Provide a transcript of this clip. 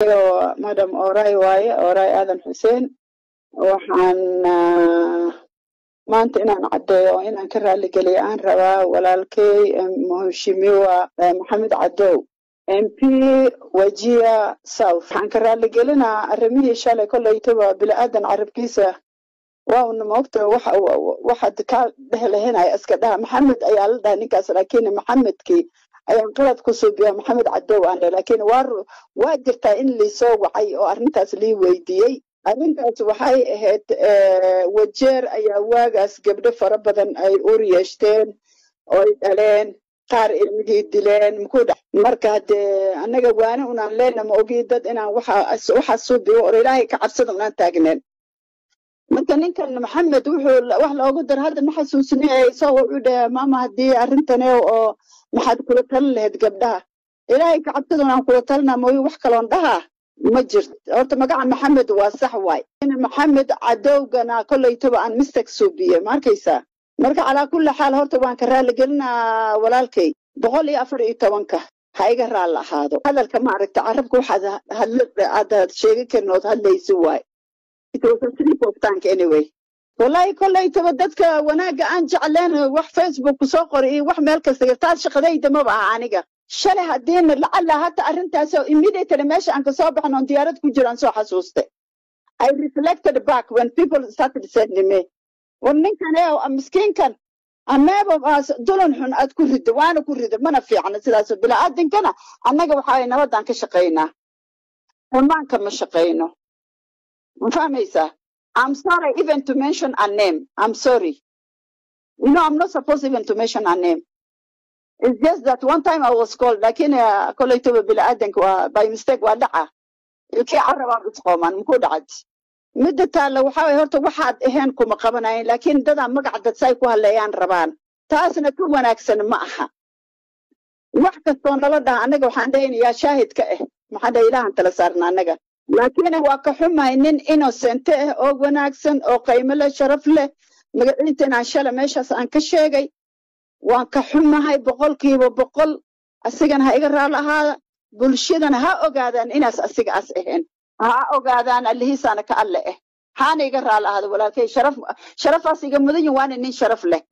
مدام أوراي واي أوراي آدم حسين waxaan maanta inaan caddeeyo inaan ka raali geliyo aan rabaa walaalkay Mheshimiwa Maxamed Cadow MP Wajia South waxaan ka raali gelinaa arrimihii shalay kolleytaba bilaadan carabkiisa waa una moogta waxa ka dhehlehenay iska dhaha Maxamed ayaa la dhahay ninkaas laakiin Maxamedkii ayaan qalad ku suubiyaa Maxamed Cadow aan laakiin waa jirtaa in la soo wacay oo arrintaas lii weydiiyay arrintaas waxay ahayd wajeer ayaa waagaas gabdho fara badan ay uur yeeshteen oo ay dhaleen qaar ilmihii dileen marka dee annaga waana unaan leenna ma ogi dad inaan waxa suubiyo oo ilaahay ka cabsada unaan taagneen marka ninkan Maxamed wuxuu wax loogu dar hadda ma xasuusinay soo wuxuu dhahay maama haddii arrintan oo maxaad kula talin lahayd gabdhaha ilaahay ka cabsada unaan kula talina mooyo wax kaloon dhahaa ما جرت أنت مقع محمد واسح واي أنا محمد عدوغنا كل يتبع عن مستك سوبية ما كيسا مرجع على كل حال هرت وان كرر لقلنا ولا الكي بقولي أفرق توانك هاي جرى الله هذا الكلام عرفت تعرفك هذا هذا شيء كنوت هذا يسوي it was a slip of tongue anyway والله كل يتبدتك وانا قاعد جعلنا وح فيسبوك وسوقري وح مالك سجلتات شقدي دم بقى عنيقة شله هدين لعل حتى أرنتها سو immediately ماشي عنك صباح إنه ديارات كجران سو حسوسته I reflected back when people started saying me ونين كان يا مسكين كان أما بس دولن حن أذكر الدوان وكل الدوان ما نفي عن سلاسل بلا أدين كنا أنا جو حاينا ودان كشقينا وما كم شقينا مفهم إيسا I'm sorry even to mention a name I'm sorry you know I'm not supposed even to mention a name It's just that one time I was called لكن كليته بالعادن by mistake ودعة الكي عربا بتقومان مكود عاد مدة لو حاول هرت واحد إهانكم مقابنين لكن ده مقعد تسايكوا هالليان ربان تاسنا كل وناكسن معها واحد صون لده أنا جو حندين يا شاهد كأه ما حدا إله أنت لسارنا أنا لكن هو كحمة إنن innocent أو وناكسن أو قيمة له شرف له أنت ناشلة ماشى سان كشيء وان كحمة هاي بقول أسيجن هاي قرر لها بلشيدنا ها أقعدان إناس أسيج أسهن ها أقعدان اللي هي سانك الله هاني قرر لها هذا ولا كي شرف أسيج مدين وان إني شرف له